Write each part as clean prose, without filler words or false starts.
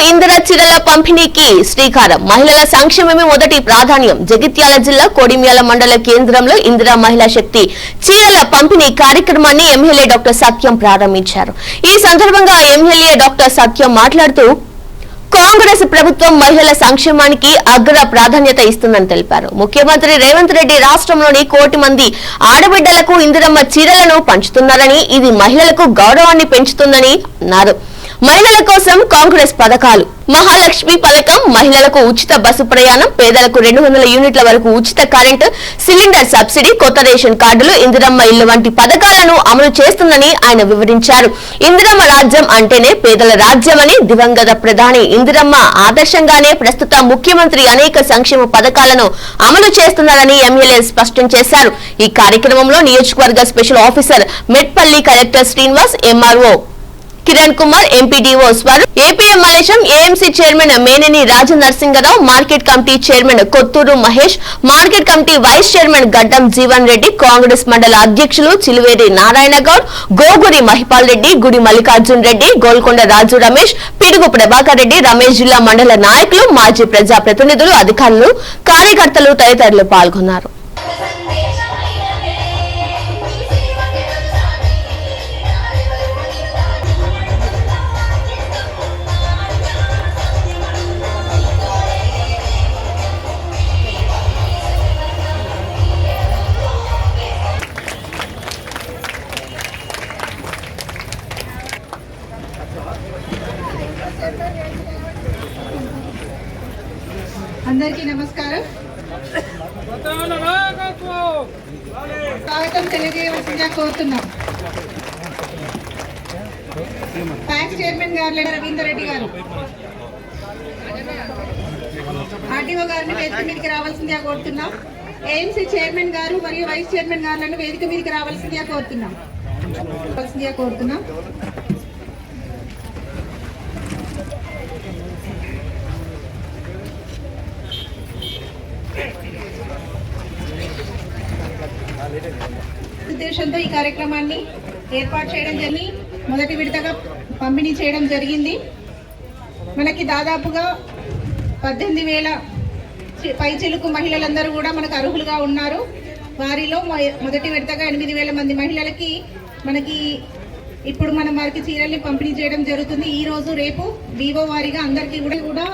ఇందిర చీరల పంపిణీకి శ్రీకారం. మహిళల సంక్షేమమే మొదటి ప్రాధాన్యం. జగిత్యాల జిల్లా కోడిమ్యాల మండల కేంద్రంలో ఇందిరా మహిళా శక్తి చీరల పంపిణీ కార్యక్రమాన్ని ఎమ్మెల్యే డాక్టర్ సత్యం ప్రారంభించారు. ఈ సందర్భంగా ఎమ్మెల్యే డాక్టర్ సత్యం మాట్లాడుతూ కాంగ్రెస్ ప్రభుత్వం మహిళల సంక్షేమానికి అగ్ర ప్రాధాన్యత ఇస్తుందని తెలిపారు. ముఖ్యమంత్రి రేవంత్ రెడ్డి రాష్ట్రంలోని 1 కోటి మంది ఆడబిడ్డలకు ఇందిరమ్మ చీరలను పంచుతున్నారని, ఇది మహిళలకు గౌరవాన్ని పెంచుతుందని అన్నారు. మహిళల కోసం కాంగ్రెస్ పథకాలు: మహాలక్ష్మి పథకం, మహిళలకు ఉచిత బస్సు ప్రయాణం, పేదలకు 200 యూనిట్ల వరకు ఉచిత కరెంటు, సిలిండర్ సబ్సిడీ, కొత్త రేషన్ కార్డులు, ఇందిరమ్మ ఇల్లు వంటి పథకాలను అమలు చేస్తుందని ఆయన వివరించారు. ఇందిరమ్మ రాజ్యం అంటేనే పేదల రాజ్యమని, దివంగత ప్రధాని ఇందిరమ్మ ఆదర్శంగానే ప్రస్తుత ముఖ్యమంత్రి అనేక సంక్షేమ పథకాలను అమలు చేస్తున్నారని ఎమ్మెల్యే స్పష్టం చేశారు. ఈ కార్యక్రమంలో నియోజకవర్గ special officer Metpalli collector Srinivas, MRO Kiran Kumar, MPDO Swaroop, APM Malesham, AMC chairman Meneni Rajanarasingarao, market committee chairman Kotturu Mahesh, market committee vice chairman Gaddam Jeevan Reddy, Congress మండల అధ్యక్షులు చిలువేరి నారాయణ గౌడ్, గోగురి మహిపాల్ రెడ్డి, గుడి మల్లికార్జున్ రెడ్డి, గోల్కొండ రాజు రమేష్, పిడుగు ప్రభాకర్ రెడ్డి, రమేష్ జిల్లా మండల నాయకులు, మాజీ ప్రజాప్రతినిధులు, అధికారులు, కార్యకర్తలు తదితరులు పాల్గొన్నారు. అందరికీ నమస్కారం. స్వాగతం తెలియజేయవలసిందిగా కోరుతున్నాం. ట్యాక్స్ చైర్మన్ గారు రవీందర్ రెడ్డి గారు, ఆర్టీఓ గారిని వేదిక మీదకి రావాల్సిందిగా కోరుతున్నాం. ఏఎంసీ చైర్మన్ గారు మరియు వైస్ చైర్మన్ గారులను వేదిక మీదకి రావాల్సిందిగా కోరుతున్నాం. ఉద్దేశంతో ఈ కార్యక్రమాన్ని ఏర్పాటు చేయడం జరిగి మొదటి విడతగా పంపిణీ చేయడం జరిగింది. మనకి దాదాపుగా 18,000 పైచిలుకు మహిళలందరూ కూడా మనకు అర్హులుగా ఉన్నారు. వారిలో మొదటి విడతగా 8,000 మంది మహిళలకి మనకి ఇప్పుడు మనం వారికి చీరల్ని పంపిణీ చేయడం జరుగుతుంది. ఈ రోజు రేపు వివో వారిగా అందరికీ కూడా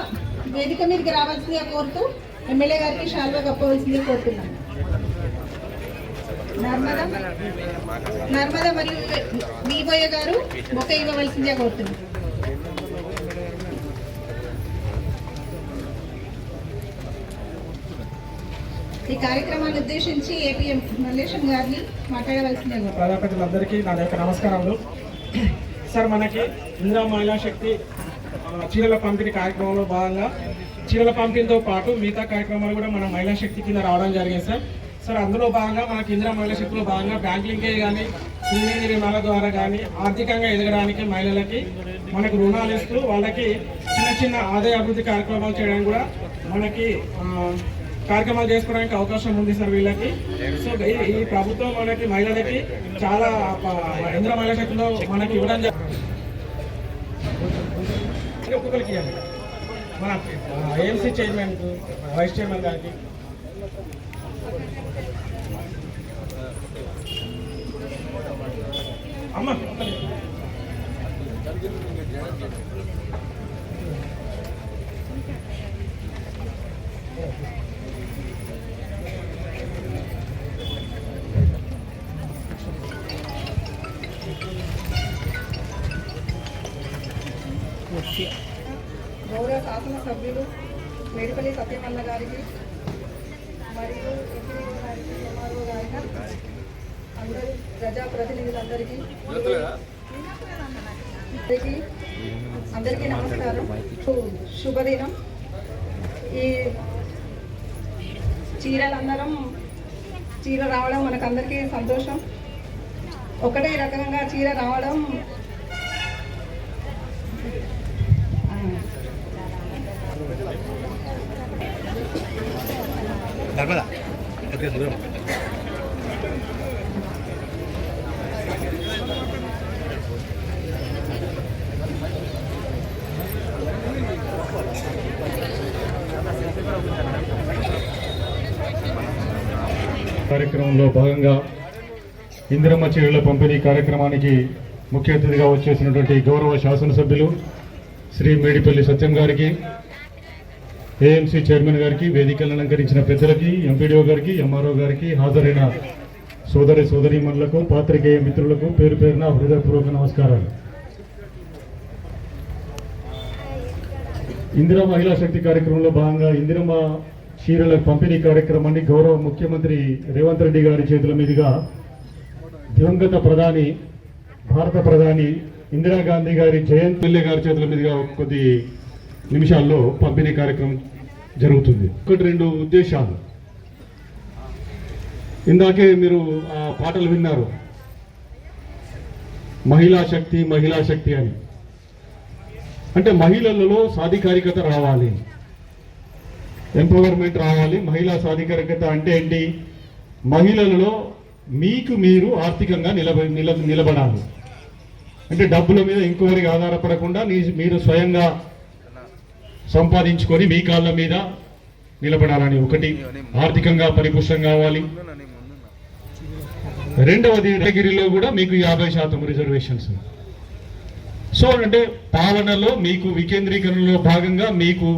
వేదిక మీదకి రావాల్సిందిగా కోరుతూ ఎమ్మెల్యే గారికి షాల్వా కప్పవలసిందిగా కోరుతున్నాను. నర్మద మరియు వివోయ గారు మొక్క ఇవ్వవలసిందిగా కోరుతున్నాను. ఈ కార్యక్రమాన్ని ఉద్దేశించి ఏపీఎం మల్లేశం గారిని మాట్లాడవలసిందిగా. ప్రజాప్రతినిధులందరికీ నా యొక్క నమస్కారాలు. సార్, మనకి ఇందిరా మహిళా శక్తి చీరల పంపిణీ కార్యక్రమంలో భాగంగా చీరల పంపిణీతో పాటు మిగతా కార్యక్రమాలు కూడా మన మహిళా శక్తి కింద రావడం జరిగింది సార్. అందులో భాగంగా మనకి ఇందిరా మహిళా శక్తిలో భాగంగా బ్యాంక్ లింకేజ్ కానీ, సింగిల్ రుణాల ద్వారా కానీ ఆర్థికంగా ఎదగడానికి మహిళలకి మనకు రుణాలు ఇస్తూ వాళ్ళకి చిన్న చిన్న ఆదాయ అభివృద్ధి కార్యక్రమాలు చేయడానికి కూడా మనకి కార్యక్రమాలు చేసుకోవడానికి అవకాశం ఉంది సార్ వీళ్ళకి. సో ఈ ప్రభుత్వం మనకి మహిళలకి చాలా ఇందిరా మహిళా శక్తిలో మనకి ఇవ్వడం ఒక్కొక్కరికి మన ఏఎంసీ చైర్మన్, వైస్ చైర్మన్ గారికి, అమ్మ గౌరవ శాసనసభ్యులు మేడిపల్లి సత్యమల్ల గారికి మరియు ఎంపీడీఓ గారికి, ఎంఆర్ఓ గారికి, అందరూ ప్రజాప్రతినిధులందరికీ అందరికీ నమస్కారం. శుభదినం. ఈ చీరలందరం చీర రావడం మనకందరికీ సంతోషం. ఒకటే రకంగా చీర రావడం కార్యక్రమంలో భాగంగా ఇందిరమ్మ చీరల పంపిణీ కార్యక్రమానికి ముఖ్య అతిథిగా వచ్చేసినటువంటి గౌరవ శాసనసభ్యులు శ్రీ మేడిపల్లి సత్యం గారికి, ఏఎంసీ చైర్మన్ గారికి, వేదికలను అలంకరించిన పెద్దలకి, ఎంపీడీఓ గారికి, ఎంఆర్ఓ గారికి, హాజరైన సోదరీమణులకు, పాత్రికేయ మిత్రులకు పేరు పేరున హృదయపూర్వక నమస్కారాలు. ఇందిరా మహిళా శక్తి కార్యక్రమంలో భాగంగా ఇందిరమ్మ చీరల పంపిణీ కార్యక్రమాన్ని గౌరవ ముఖ్యమంత్రి రేవంత్ రెడ్డి గారి చేతుల మీదుగా దివంగత ప్రధాని, భారత ప్రధాని ఇందిరాగాంధీ గారి జయంతి గారి చేతుల మీదుగా కొద్ది నిమిషాల్లో పంపిణీ కార్యక్రమం జరుగుతుంది. ఒకటి రెండు ఉద్దేశాలు, ఇందాకే మీరు ఆ పాటలు విన్నారు, మహిళా శక్తి అని. అంటే మహిళలలో సాధికారికత రావాలి, ఎంపవర్మెంట్ రావాలి. మహిళా సాధికారికత అంటే ఏంటి? మహిళలలో మీకు మీరు ఆర్థికంగా నిలబడాలి. అంటే డబ్బుల మీద ఇంకోరికి ఆధారపడకుండా మీరు స్వయంగా సంపాదించుకొని మీ కాళ్ళ మీద నిలబడాలని ఒకటి, ఆర్థికంగా పరిపుష్టం కావాలి. రెండవది, కేటగిరీలో కూడా మీకు 50% రిజర్వేషన్స్. సో అంటే పాలనలో మీకు వికేంద్రీకరణలో భాగంగా మీకు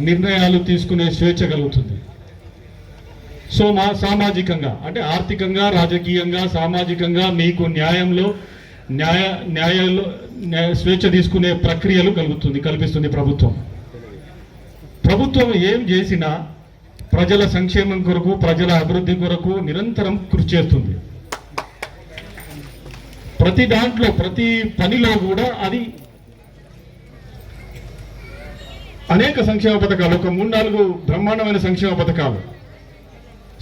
నిర్ణయాలు తీసుకునే స్వేచ్ఛ కలుగుతుంది. సో సామాజికంగా అంటే ఆర్థికంగా, రాజకీయంగా, సామాజికంగా మీకు న్యాయంలో స్వేచ్ఛ తీసుకునే ప్రక్రియలు కల్పిస్తుంది ప్రభుత్వం. ప్రభుత్వం ఏం చేసినా ప్రజల సంక్షేమం కొరకు, ప్రజల అభివృద్ధి కొరకు నిరంతరం కృషి చేస్తుంది. ప్రతి దాంట్లో, ప్రతి పనిలో కూడా అది అనేక సంక్షేమ పథకాలు, ఒక 3-4 బ్రహ్మాండమైన సంక్షేమ పథకాలు.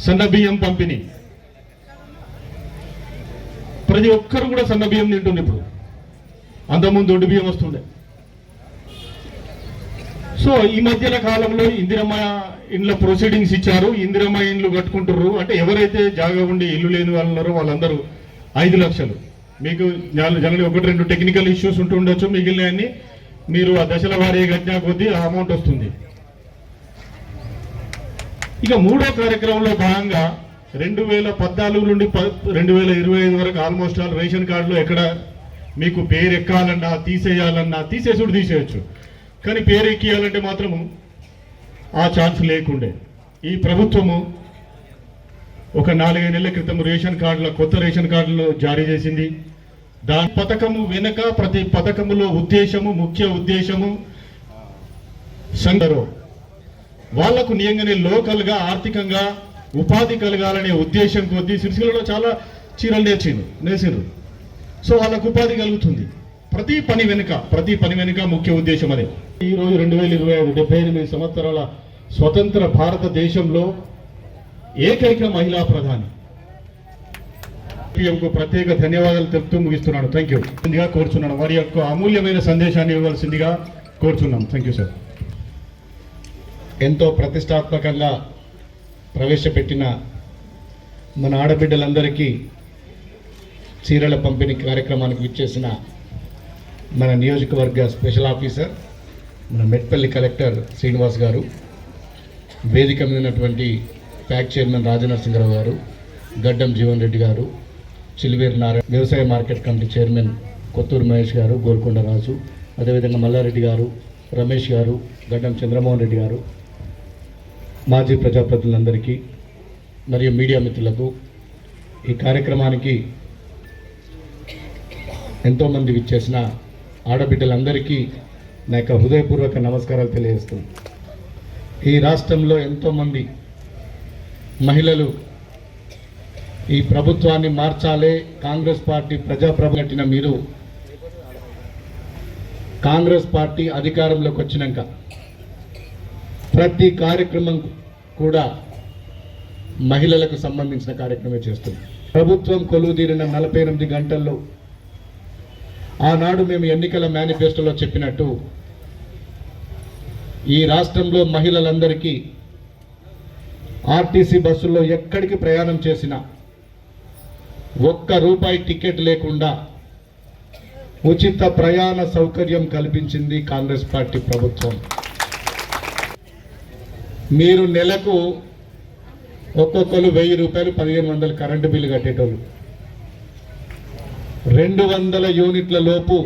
సన్న బియ్యం పంపిణీ, ప్రతి ఒక్కరు కూడా సన్న బియ్యం తింటుంది. ఇప్పుడు అంతకుముందు దొడ్డు బియ్యం వస్తుండే. సో ఈ మధ్యన కాలంలో ఇందిరమ్మ ఇండ్ల ప్రొసీడింగ్స్ ఇచ్చారు. ఇందిరమ్మ ఇండ్లు కట్టుకుంటున్నారు. అంటే ఎవరైతే జాగా ఉండి ఇల్లు లేని వాళ్ళు ఉన్నారో వాళ్ళందరూ 5 లక్షలు. మీకు జనరల్ 1-2 టెక్నికల్ ఇష్యూస్ ఉంటుండొచ్చు, మిగిలినవన్నీ మీరు ఆ దశల వారీ కట్టినా కొద్దీ ఆ అమౌంట్ వస్తుంది. ఇక మూడో కార్యక్రమంలో భాగంగా 2014 నుండి 2025 వరకు ఆల్మోస్ట్ ఆల్ రేషన్ కార్డులో ఎక్కడ మీకు పేరు ఎక్కాలన్నా, తీసేయచ్చు. కానీ పేరు ఎక్కియాలంటే మాత్రము ఆ ఛాన్స్ లేకుండే. ఈ ప్రభుత్వము ఒక 4-5 నెలల క్రితం కొత్త రేషన్ కార్డులు జారీ చేసింది. దాని పథకము వెనుక ప్రతి పథకములో ముఖ్య ఉద్దేశము సంఘరు వాళ్లకు నియంగానే లోకల్గా ఆర్థికంగా ఉపాధి కలగాలనే ఉద్దేశం కొద్దీ సిరిసిల్లలో చాలా చీరలు నేర్చిండ్రు. సో వాళ్ళకు ఉపాధి కలుగుతుంది. ప్రతి పని వెనుక ముఖ్య ఉద్దేశం అదే. ఈరోజు 2025 78 సంవత్సరాల స్వతంత్ర భారతదేశంలో ఏకైక మహిళా ప్రధాని. పిఎంకు ప్రత్యేక ధన్యవాదాలు తెలుపుతూ ముగిస్తున్నాను. Thank you. కోరుచున్నాను, వారి యొక్క అమూల్యమైన సందేశాన్ని ఇవ్వవలసిందిగా కోరుచున్నాం. Thank you sir. ఎంతో ప్రతిష్టాత్మకంగా ప్రవేశపెట్టిన మన ఆడబిడ్డలందరికీ చీరల పంపిణీ కార్యక్రమానికి విచ్చేసిన మన నియోజకవర్గ స్పెషల్ ఆఫీసర్, మన మెట్పల్లి కలెక్టర్ శ్రీనివాస్ గారు, వేదిక మీద ఉన్నటువంటి ప్యాక్ చైర్మన్ రాజనరసింహరావు గారు, గడ్డం జీవన్ రెడ్డి గారు, చిలివేరు నారాయణ, వ్యవసాయ market committee chairman Kotturu Mahesh గారు, గోల్కొండ రాజు, అదేవిధంగా మల్లారెడ్డి గారు, రమేష్ గారు, గడ్డం చంద్రమోహన్ రెడ్డి గారు, మాజీ ప్రజాప్రతినిధులందరికీ మరియు మీడియా మిత్రులకు, ఈ కార్యక్రమానికి ఎంతోమంది విచ్చేసిన ఆడబిడ్డలందరికీ నా యొక్క హృదయపూర్వక నమస్కారాలు తెలియజేస్తున్నాను. ఈ రాష్ట్రంలో ఎంతోమంది మహిళలు ఈ ప్రభుత్వాన్ని మార్చాలే, కాంగ్రెస్ పార్టీ ప్రజాప్రభుత్వం కట్టిన మీరు కాంగ్రెస్ పార్టీ అధికారంలోకి వచ్చినాక ప్రతి కార్యక్రమం కూడా మహిళలకు సంబంధించిన కార్యక్రమమే చేస్తుంది. ప్రభుత్వం కొలువుదీరిన 48 గంటల్లో ఆనాడు మేము ఎన్నికల మేనిఫెస్టోలో చెప్పినట్టు ఈ రాష్ట్రంలో మహిళలందరికీ ఆర్టీసీ బస్సుల్లో ఎక్కడికి ప్రయాణం చేసినా ₹1 టికెట్ లేకుండా ఉచిత ప్రయాణ సౌకర్యం కల్పించింది కాంగ్రెస్ పార్టీ ప్రభుత్వం. మీరు నెలకు ఒక్కొక్కరు 1000 రూపాయలు 1500 కరెంటు బిల్లు కట్టేటోళ్ళు 200 యూనిట్ల లోపు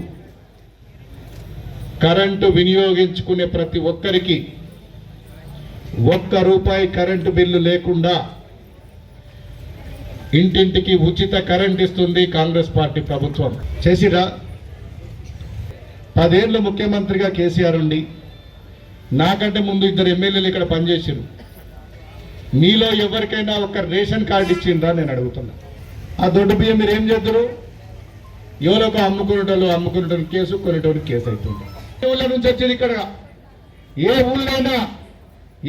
కరెంటు వినియోగించుకునే ప్రతి ఒక్కరికి ₹1 కరెంటు బిల్లు లేకుండా ఇంటింటికి ఉచిత కరెంట్ ఇస్తుంది కాంగ్రెస్ పార్టీ ప్రభుత్వం. చేసిరా 10 ఏళ్ళు ముఖ్యమంత్రిగా కేసీఆర్ ఉండి నాకంటే ముందు 2 ఎమ్మెల్యేలు ఇక్కడ పనిచేసారు. మీలో ఎవరికైనా ఒక రేషన్ కార్డు ఇచ్చిండ్రా నేను అడుగుతున్నా. ఆ దొడ్డు బియ్యం మీరు ఏం చేద్దరు? ఎవరొక అమ్ముకునేటోళ్ళు కేసు, కొనేటోళ్ళు కేసు అవుతుంది. ఊళ్ళ నుంచి వచ్చేది ఇక్కడ ఏ ఊళ్ళైనా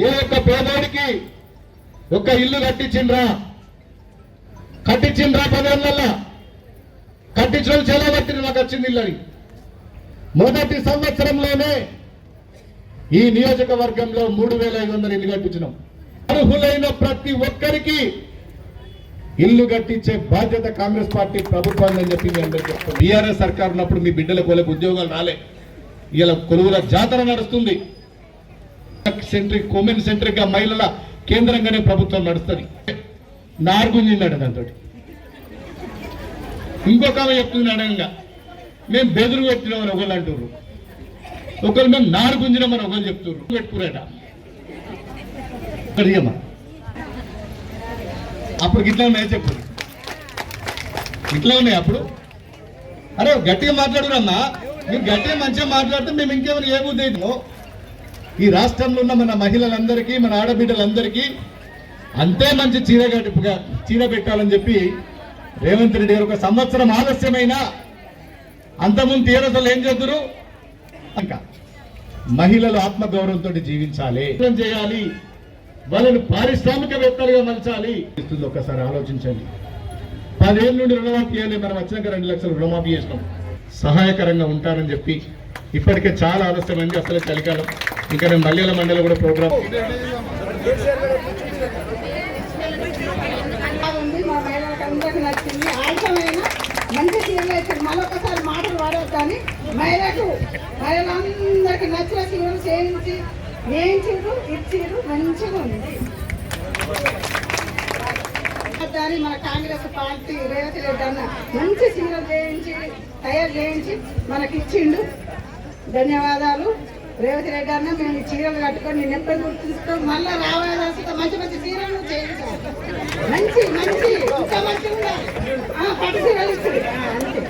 ఏ ఒక్క పేదోడికి ఒక ఇల్లు కట్టించిండ్రా 10 ఏళ్ళల్లో కట్టించిన వాళ్ళు చాలా పట్టింది. నాకు వచ్చింది ఇల్లని మొదటి సంవత్సరంలోనే ఈ నియోజకవర్గంలో 3500 ఇల్లు కట్టించినాం. అర్హులైన ప్రతి ఒక్కరికి ఇల్లు కట్టించే బాధ్యత కాంగ్రెస్ పార్టీ ప్రభుత్వం అని చెప్పి మీ అందరికీ చెప్తాం. బీఆర్ఎస్ సర్కార్ ఉన్నప్పుడు మీ బిడ్డల కోలకు ఉద్యోగాలు రాలే. ఇలా కొలువుల జాతర నడుస్తుంది. ఉమెన్ సెంట్రిక్ గా మహిళల కేంద్రంగానే ప్రభుత్వం నడుస్తుంది. నార్గుంజిందట దాంతో. ఇంకొక ఆమె చెప్తుంది అడగంగా మేము బెదురు పెట్టినామని ఒకళ్ళు అంటున్నారు, ఒకళ్ళు మేము నారుగుంజినామని ఒకళ్ళు చెప్తున్నారు. పెట్టుకురేట అడిగమ్మా అప్పుడు ఇట్లా ఉన్నాయి చెప్పు, ఇట్లా ఉన్నాయి అప్పుడు. అరే గట్టిగా మాట్లాడురమ్మా, మీరు గట్టిగా మంచిగా మాట్లాడితే మేము ఇంకేమైనా ఏ బుద్ధి. ఈ రాష్ట్రంలో ఉన్న మన మహిళలందరికీ మన ఆడబిడ్డలందరికీ అంతే మంచి చీర పెట్టాలని చెప్పి రేవంత్ రెడ్డి గారు 1 సంవత్సరం ఆలస్యమైనా అంతకుముందు తీరసలు ఏం చేద్దరు? ఇంకా మహిళలు ఆత్మగౌరవంతో జీవించాలి, చేయాలి, వాళ్ళని పారిశ్రామికవేత్తలుగా మలచాలి. ఒక్కసారి ఆలోచించండి. 10 ఏళ్ళ నుండి రుణమాఫీ చేయాలి, మనం వచ్చినాక 2 లక్షలు రుణమాఫీ చేసినాం. సహాయకరంగా ఉంటారని చెప్పి ఇప్పటికే చాలా ఆలస్యమైంది. అసలు చలికాలం ఇంకా నేను మల్లెల మండలి కూడా ప్రోగ్రామ్ మా మహిళలకు అందరికీ నచ్చింది. ఆయుధమైన మంచి చీరలు ఇచ్చారు. మరొకసారి మాటలు వాడవచ్చు కానీ మహిళలందరికీ నచ్చిన చీరలు చేయించి వేయించారు, ఇచ్చారు, మంచిగా ఉంది. దాన్ని మన కాంగ్రెస్ పార్టీ రేవంత్ రెడ్డి అన్న మంచి చీరలు తయారు చేయించి మనకి ఇచ్చిండు. ధన్యవాదాలు రేవంత్ రెడ్డి అన్న. మేము ఈ చీరలు కట్టుకొని నేను ఎప్పుడు గుర్తుంచుకో మళ్ళీ రావాల్సిన మంచి మంచి చీరలు చేయించాలి. మంచి ఇంకా మంచిగా పట్టు చీరలు ఇస్తుంది అంతే.